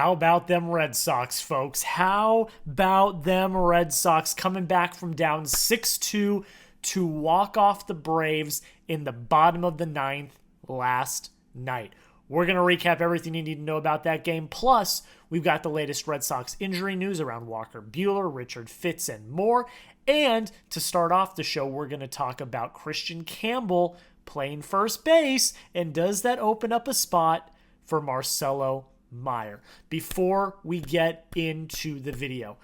How about them Red Sox, folks? How about them Red Sox coming back from down 6-2 to walk off the Braves in the bottom of the ninth last night? We're going to recap everything you need to know about that game. Plus, we've got the latest Red Sox injury news around Walker Buehler, Richard Fitts, and more. And to start off the show, we're going to talk about Kristian Campbell playing first base. And does that open up a spot for Marcelo Mayer? Before we get into the video,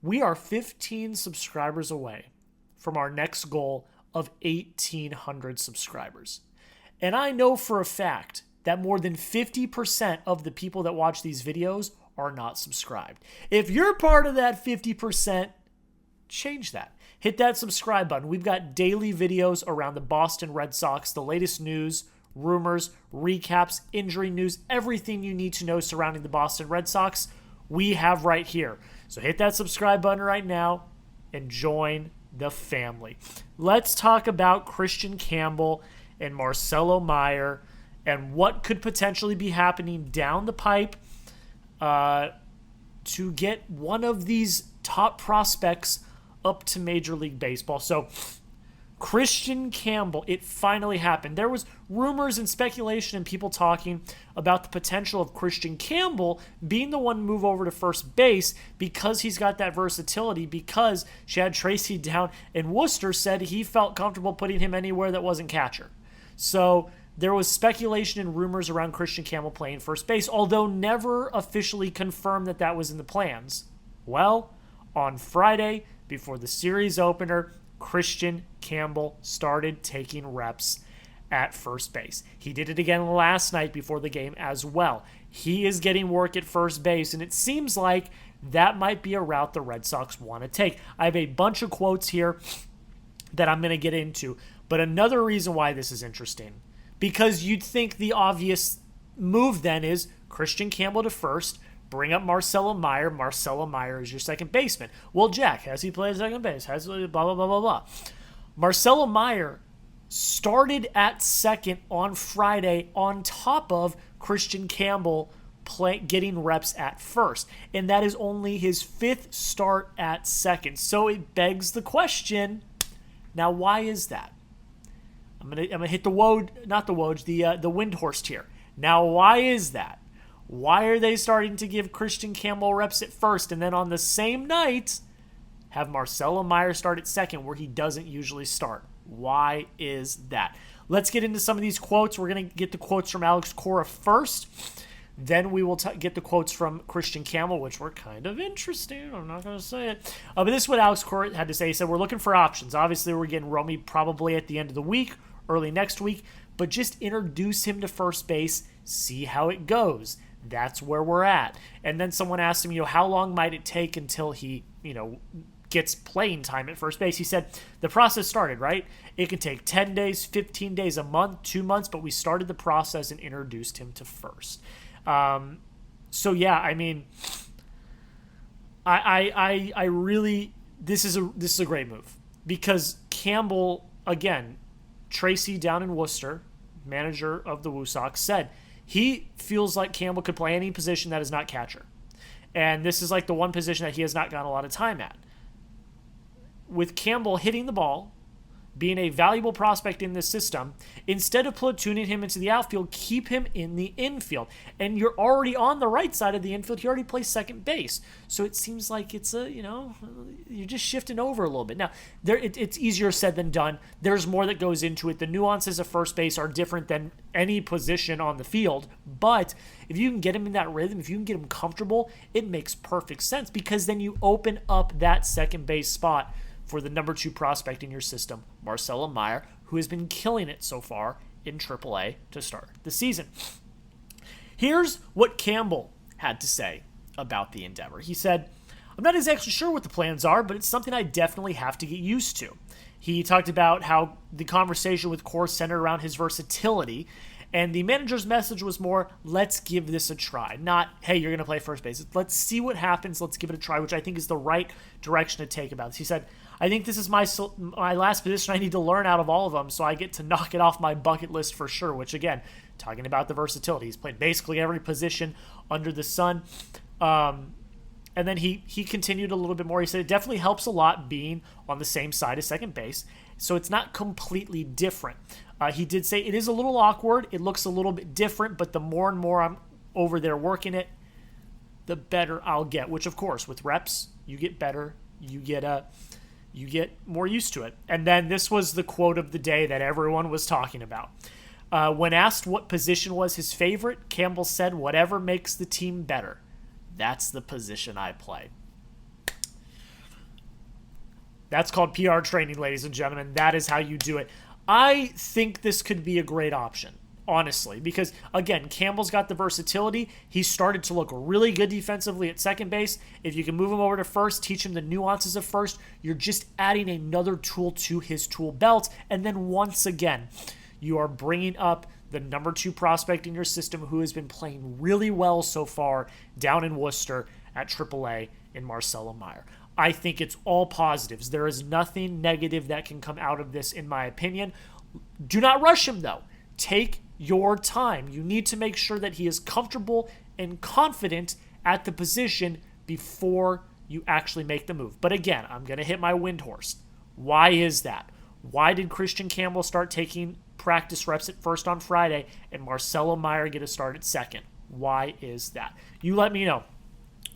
we are 15 subscribers away from our next goal of 1,800 subscribers. And I know for a fact that more than 50% of the people that watch these videos are not subscribed. If you're part of that 50%, change that. Hit that subscribe button. We've got daily videos around the Boston Red Sox, the latest news, rumors, recaps, injury news, everything you need to know surrounding the Boston Red Sox, we have right here. So hit that subscribe button right now and join the family. Let's talk about Kristian Campbell and Marcelo Mayer and what could potentially be happening down the pipe to get one of these top prospects up to Major League Baseball. So Kristian Campbell, it finally happened. There was rumors and speculation and people talking about the potential of Kristian Campbell being the one to move over to first base because he's got that versatility, because Chad Tracy down in Worcester said he felt comfortable putting him anywhere that wasn't catcher. So there was speculation and rumors around Kristian Campbell playing first base, although never officially confirmed that that was in the plans. Well, on Friday, before the series opener, Kristian Campbell started taking reps at first base. He did it again last night before the game as well. He is getting work at first base, and it seems like that might be a route the Red Sox want to take. I have a bunch of quotes here that I'm going to get into, but another reason why this is interesting, because you'd think the obvious move then is Kristian Campbell to first, bring up Marcelo Mayer. Marcelo Mayer is your second baseman. Well, Jack, has he played second base? Has blah, blah, blah, blah, blah. Marcelo Mayer started at second on Friday on top of Kristian Campbell getting reps at first. And that is only his fifth start at second. So it begs the question, now why is that? I'm gonna hit the Windhorst here. Now, why is that? Why are they starting to give Kristian Campbell reps at first and then on the same night have Marcelo Mayer start at second where he doesn't usually start? Why is that? Let's get into some of these quotes. We're going to get the quotes from Alex Cora first. Then we will get the quotes from Kristian Campbell, which were kind of interesting. I'm not going to say it. But this is what Alex Cora had to say. He said, we're looking for options. Obviously, we're getting Romy probably at the end of the week, early next week, but just introduce him to first base, see how it goes. That's where we're at. And then someone asked him, how long might it take until he, gets playing time at first base? He said, the process started, right? It can take 10 days, 15 days, a month, 2 months, but we started the process and introduced him to first. So yeah, I mean, I really, this is a great move because Campbell, again, Tracy down in Worcester, manager of the Woo Sox, said he feels like Campbell could play any position that is not catcher. And this is like the one position that he has not gotten a lot of time at. With Campbell hitting the ball, being a valuable prospect in this system, instead of platooning him into the outfield, keep him in the infield. And you're already on the right side of the infield. You already play second base. So it seems like it's you're just shifting over a little bit. Now, it's easier said than done. There's more that goes into it. The nuances of first base are different than any position on the field. But if you can get him in that rhythm, if you can get him comfortable, it makes perfect sense because then you open up that second base spot for the number 2 prospect in your system, Marcelo Mayer, who has been killing it so far in AAA to start the season. Here's what Campbell had to say about the endeavor. He said, I'm not exactly sure what the plans are, but it's something I definitely have to get used to. He talked about how the conversation with Core centered around his versatility, and the manager's message was more, let's give this a try. Not, hey, you're going to play first base. Let's see what happens. Let's give it a try, which I think is the right direction to take about this. He said, I think this is my last position I need to learn out of all of them, so I get to knock it off my bucket list for sure, which, again, talking about the versatility. He's played basically every position under the sun. And then he continued a little bit more. He said it definitely helps a lot being on the same side as second base, so it's not completely different. He did say it is a little awkward. It looks a little bit different, but the more and more I'm over there working it, the better I'll get, which, of course, with reps, you get better. You get more used to it. And then this was the quote of the day that everyone was talking about. When asked what position was his favorite, Campbell said, "Whatever makes the team better. That's the position I play." That's called PR training, ladies and gentlemen. That is how you do it. I think this could be a great option, honestly, because, again, Campbell's got the versatility. He started to look really good defensively at second base. If you can move him over to first, teach him the nuances of first, you're just adding another tool to his tool belt. And then once again, you are bringing up the number 2 prospect in your system who has been playing really well so far down in Worcester at AAA in Marcelo Mayer. I think it's all positives. There is nothing negative that can come out of this, in my opinion. Do not rush him, though. Take your time. You need to make sure that he is comfortable and confident at the position before you actually make the move. But again, I'm going to hit my wind horse. Why is that? Why did Kristian Campbell start taking practice reps at first on Friday and Marcelo Mayer get a start at second? Why is that? You let me know.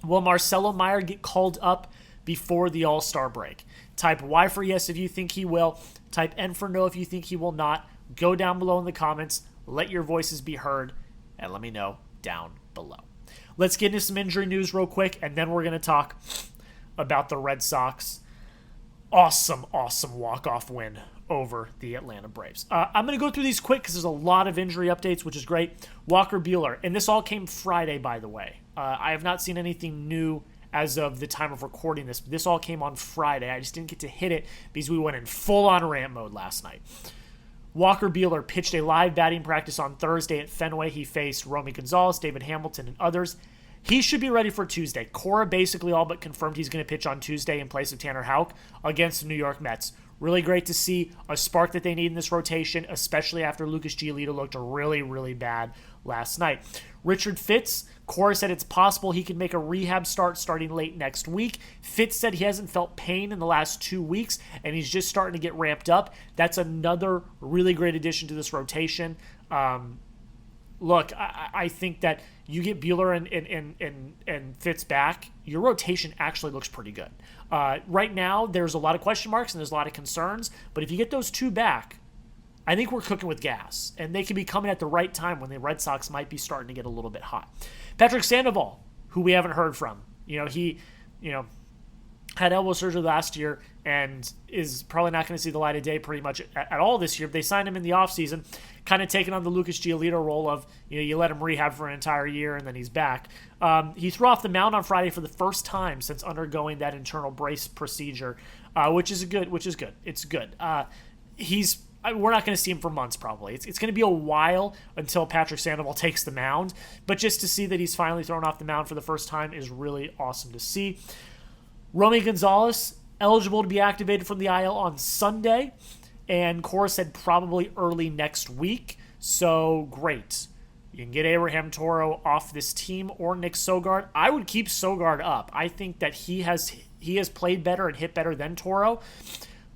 Will Marcelo Mayer get called up before the All-Star break? Type Y for yes if you think he will. Type N for no if you think he will not. Go down below in the comments. Let your voices be heard. And let me know down below. Let's get into some injury news real quick, and then we're going to talk about the Red Sox. Awesome walk-off win over the Atlanta Braves. I'm going to go through these quick because there's a lot of injury updates, which is great. Walker Buehler, and this all came Friday, by the way. I have not seen anything new as of the time of recording this. This all came on Friday. I just didn't get to hit it because we went in full-on rant mode last night. Walker Buehler pitched a live batting practice on Thursday at Fenway. He faced Romy Gonzalez, David Hamilton, and others. He should be ready for Tuesday. Cora basically all but confirmed he's going to pitch on Tuesday in place of Tanner Houck against the New York Mets. Really great to see a spark that they need in this rotation, especially after Lucas Giolito looked really, really bad last night. Richard Fitts, Cora said it's possible he could make a rehab start starting late next week. Fitts said he hasn't felt pain in the last 2 weeks, and he's just starting to get ramped up. That's another really great addition to this rotation. Look, I think that you get Buehler and Fitts back, your rotation actually looks pretty good. Right now, there's a lot of question marks and there's a lot of concerns, but if you get those 2 back, I think we're cooking with gas, and they can be coming at the right time when the Red Sox might be starting to get a little bit hot. Patrick Sandoval, who we haven't heard from, he had elbow surgery last year and is probably not going to see the light of day pretty much at all this year. They signed him in the offseason, kind of taking on the Lucas Giolito role of, you let him rehab for an entire year and then he's back. He threw off the mound on Friday for the first time since undergoing that internal brace procedure, which is good. It's good. We're not going to see him for months probably. It's going to be a while until Patrick Sandoval takes the mound, but just to see that he's finally thrown off the mound for the first time is really awesome to see. Romy Gonzalez, eligible to be activated from the IL on Sunday, and Cora said probably early next week, so great. You can get Abraham Toro off this team or Nick Sogard. I would keep Sogard up. I think that he has played better and hit better than Toro,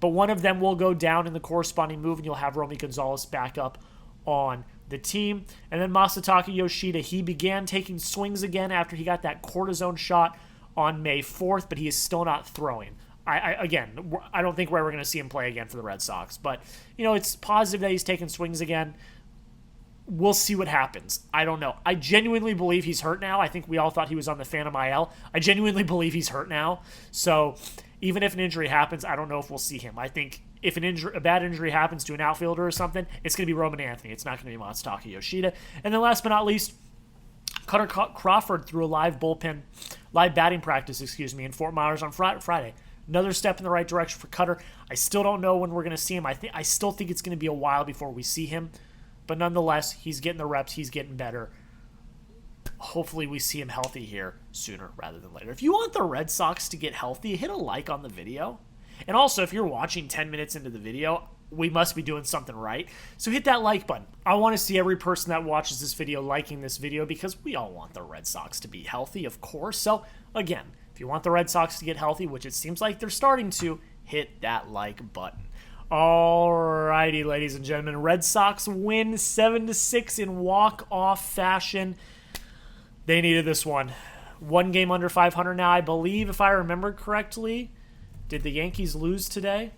but one of them will go down in the corresponding move, and you'll have Romy Gonzalez back up on the team. And then Masataka Yoshida, he began taking swings again after he got that cortisone shot on May 4th, but he is still not throwing. I don't think we're ever going to see him play again for the Red Sox, but it's positive that he's taking swings again. We'll see what happens. I don't know. I genuinely believe he's hurt now. I think we all thought he was on the Phantom IL. I genuinely believe he's hurt now. So even if an injury happens, I don't know if we'll see him. I think if a bad injury happens to an outfielder or something, it's going to be Roman Anthony. It's not going to be Masataka Yoshida. And then last but not least, Kutter Crawford threw a live batting practice, in Fort Myers on Friday. Another step in the right direction for Kutter. I still don't know when we're going to see him. I still think it's going to be a while before we see him. But nonetheless, he's getting the reps. He's getting better. Hopefully we see him healthy here sooner rather than later. If you want the Red Sox to get healthy, hit a like on the video. And also, if you're watching 10 minutes into the video, we must be doing something right. So hit that like button. I want to see every person that watches this video liking this video because we all want the Red Sox to be healthy, of course. So again, if you want the Red Sox to get healthy, which it seems like they're starting to, hit that like button. Alrighty, ladies and gentlemen. Red Sox win 7-6 in walk-off fashion. They needed this one. One game under 500 now, I believe, if I remember correctly. Did the Yankees lose today?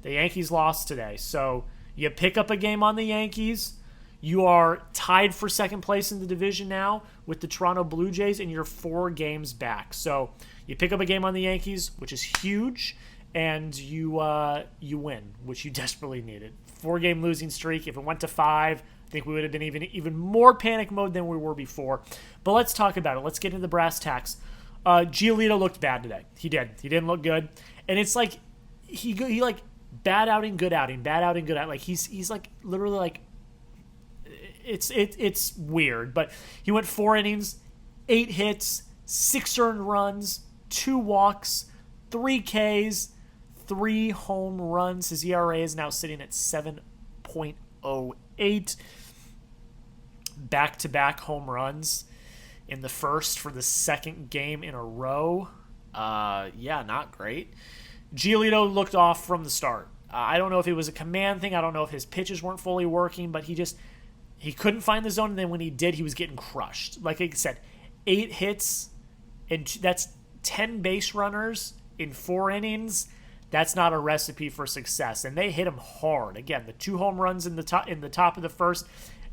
The Yankees lost today. So you pick up a game on the Yankees. You are tied for second place in the division now with the Toronto Blue Jays, and you're 4 games back. So you pick up a game on the Yankees, which is huge, and you win, which you desperately needed. 4-game losing streak. If it went to 5, I think we would have been even more panic mode than we were before. But let's talk about it. Let's get into the brass tacks. Giolito looked bad today. He did. He didn't look good. And it's like he like bad outing, good outing, bad outing, good outing. Like he's like literally like it's weird. But he went 4 innings, 8 hits, 6 earned runs, 2 walks, 3 Ks, 3 home runs. His ERA is now sitting at 7.08. Back-to-back home runs in the first for the second game in a row. Yeah, not great. Giolito looked off from the start. I don't know if it was a command thing. I don't know if his pitches weren't fully working, but he couldn't find the zone, and then when he did, he was getting crushed. Like I said, 8 hits, and that's 10 base runners in 4 innings. That's not a recipe for success, and they hit him hard. Again, the 2 home runs in the top of the first,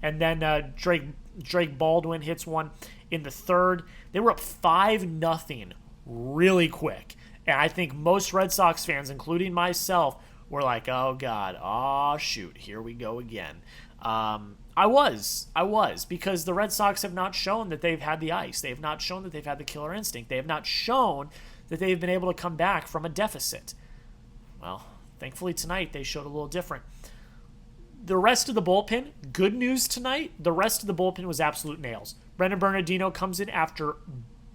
and then Drake Baldwin hits one in the third. They were up 5-0 really quick, and I think most Red Sox fans, including myself, were like, "Oh God, oh shoot, here we go again." I was because the Red Sox have not shown that they've had the ice. They have not shown that they've had the killer instinct. They have not shown that they've been able to come back from a deficit. Well, thankfully tonight they showed a little different. The rest of the bullpen, good news tonight, the rest of the bullpen was absolute nails. Brendan Bernardino comes in after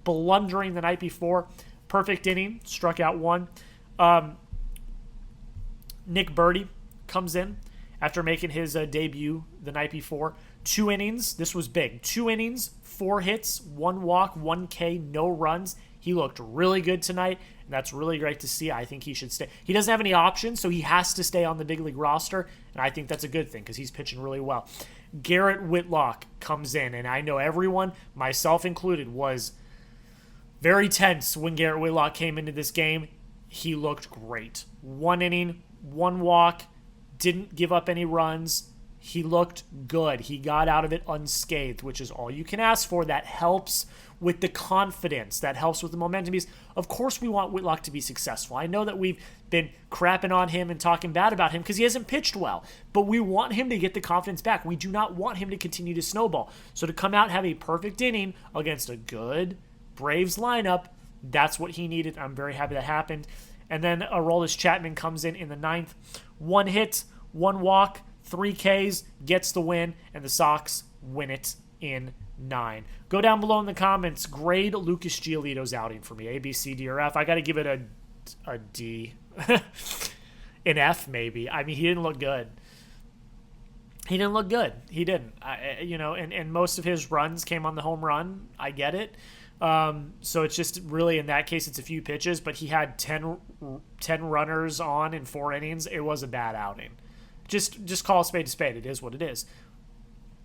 blundering the night before. Perfect inning, struck out 1. Nick Birdie comes in after making his debut the night before. 2 innings, this was big. 2 innings, 4 hits, 1 walk, 1 K, no runs. He looked really good tonight, and that's really great to see. I think he should stay. He doesn't have any options, so he has to stay on the big league roster, and I think that's a good thing because he's pitching really well. Garrett Whitlock comes in, and I know everyone, myself included, was very tense when Garrett Whitlock came into this game. He looked great. 1 inning, 1 walk, didn't give up any runs. He looked good. He got out of it unscathed, which is all you can ask for. That helps with the confidence. That helps with the momentum. Because, of course, we want Whitlock to be successful. I know that we've been crapping on him and talking bad about him because he hasn't pitched well. But we want him to get the confidence back. We do not want him to continue to snowball. So to come out and have a perfect inning against a good Braves lineup, that's what he needed. I'm very happy that happened. And then Aroldis Chapman comes in the 9th. 1 hit, 1 walk, 3 Ks, gets the win, and the Sox win it in 9. Go down below in the comments. Grade Lucas Giolito's outing for me. A, B, C, D, or F. I got to give it a D. An F, maybe. I mean, he didn't look good. He didn't look good. He didn't. And most of his runs came on the home run. I get it. So it's just really, in that case, it's a few pitches, but he had 10 runners on in 4 innings. It was a bad outing. Just call a spade. It is what it is.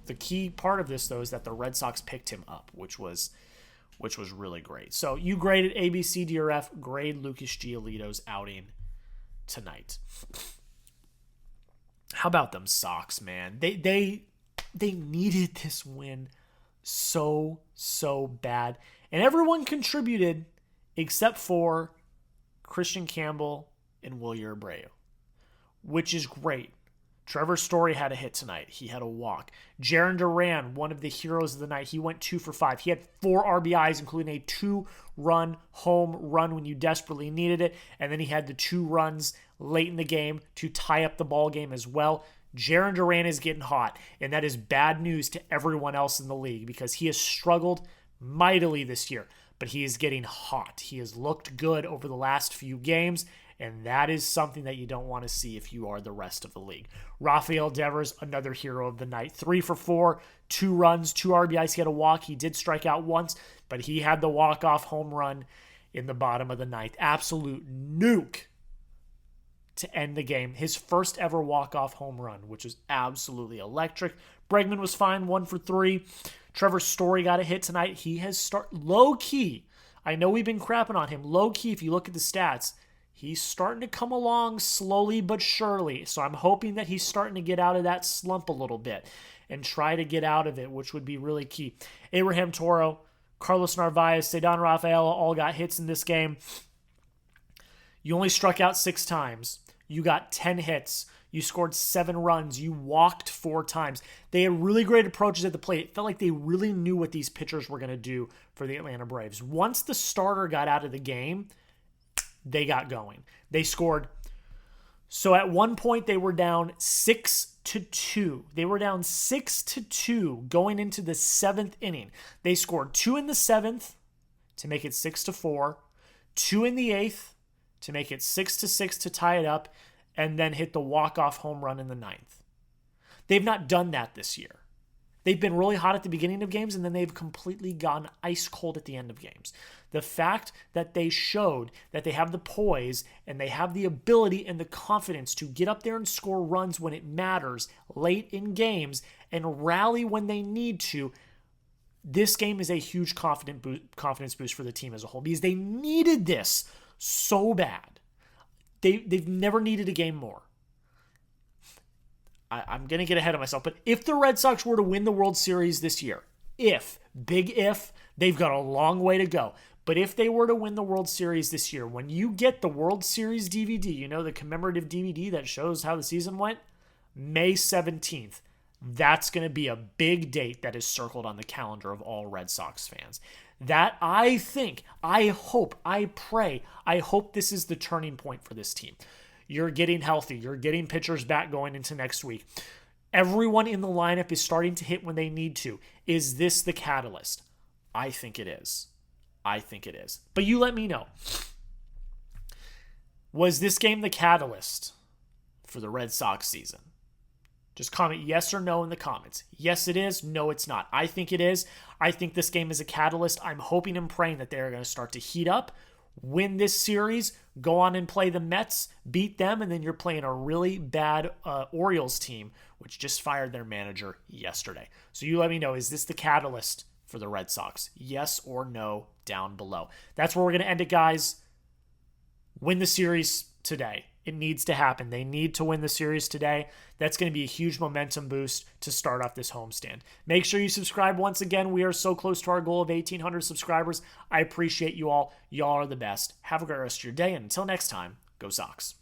The key part of this, though, is that the Red Sox picked him up, which was really great. So you graded A, B, C, D, or F. Grade Lucas Giolito's outing tonight. How about them Sox, man? They needed this win so bad. And everyone contributed except for Kristian Campbell and Wilyer Abreu, which is great. Trevor Story had a hit tonight. He had a walk. Jarren Duran, one of the heroes of the night, he went 2 for 5. He had 4 RBIs, including a 2-run home run when you desperately needed it. And then he had the 2 runs late in the game to tie up the ball game as well. Jarren Duran is getting hot, and that is bad news to everyone else in the league because he has struggled mightily this year, but he is getting hot. He has looked good over the last few games, And that is something that you don't want to see if you are the rest of the league. Rafael Devers, another hero of the night. 3 for 4, 2 runs, 2 RBIs. He had a walk. He did strike out once, but he had the walk-off home run in the bottom of the ninth. Absolute nuke to end the game. His first ever walk-off home run, which was absolutely electric. Bregman was fine, 1 for 3. Trevor Story got a hit tonight. He has started low-key. I know we've been crapping on him. Low-key, if you look at the stats, he's starting to come along slowly but surely. So I'm hoping that he's starting to get out of that slump a little bit and try to get out of it, which would be really key. Abraham Toro, Carlos Narvaez, Cedon Rafaela all got hits in this game. You only struck out 6 times. You got 10 hits. You scored 7 runs. You walked 4 times. They had really great approaches at the plate. It felt like they really knew what these pitchers were going to do for the Atlanta Braves. Once the starter got out of the game, they got going. They scored. So at one point, they were down 6-2. They were down 6-2 going into the 7th inning. They scored 2 in the 7th to make it 6-4, 2 in the 8th to make it 6-6 to tie it up, and then hit the walk-off home run in the 9th. They've not done that this year. They've been really hot at the beginning of games, and then they've completely gone ice cold at the end of games. The fact that they showed that they have the poise and they have the ability and the confidence to get up there and score runs when it matters late in games and rally when they need to, this game is a huge confidence boost for the team as a whole because they needed this so bad. They've never needed a game more. I'm going to get ahead of myself, but if the Red Sox were to win the World Series this year, big if, they've got a long way to go. But if they were to win the World Series this year, when you get the World Series DVD, you know, the commemorative DVD that shows how the season went, May 17th, that's going to be a big date that is circled on the calendar of all Red Sox fans. That I think, I hope, I pray, I hope this is the turning point for this team. You're getting healthy. You're getting pitchers back going into next week. Everyone in the lineup is starting to hit when they need to. Is this the catalyst? I think it is. I think it is. But you let me know. Was this game the catalyst for the Red Sox season? Just comment yes or no in the comments. Yes, it is. No, it's not. I think it is. I think this game is a catalyst. I'm hoping and praying that they're going to start to heat up, win this series, go on and play the Mets, beat them, and then you're playing a really bad Orioles team, which just fired their manager yesterday. So you let me know, is this the catalyst for the Red Sox? Yes or no down below. That's where we're going to end it, guys. Win the series today. It needs to happen. They need to win the series today. That's going to be a huge momentum boost to start off this homestand. Make sure you subscribe once again. We are so close to our goal of 1,800 subscribers. I appreciate you all. Y'all are the best. Have a great rest of your day. And until next time, go Sox.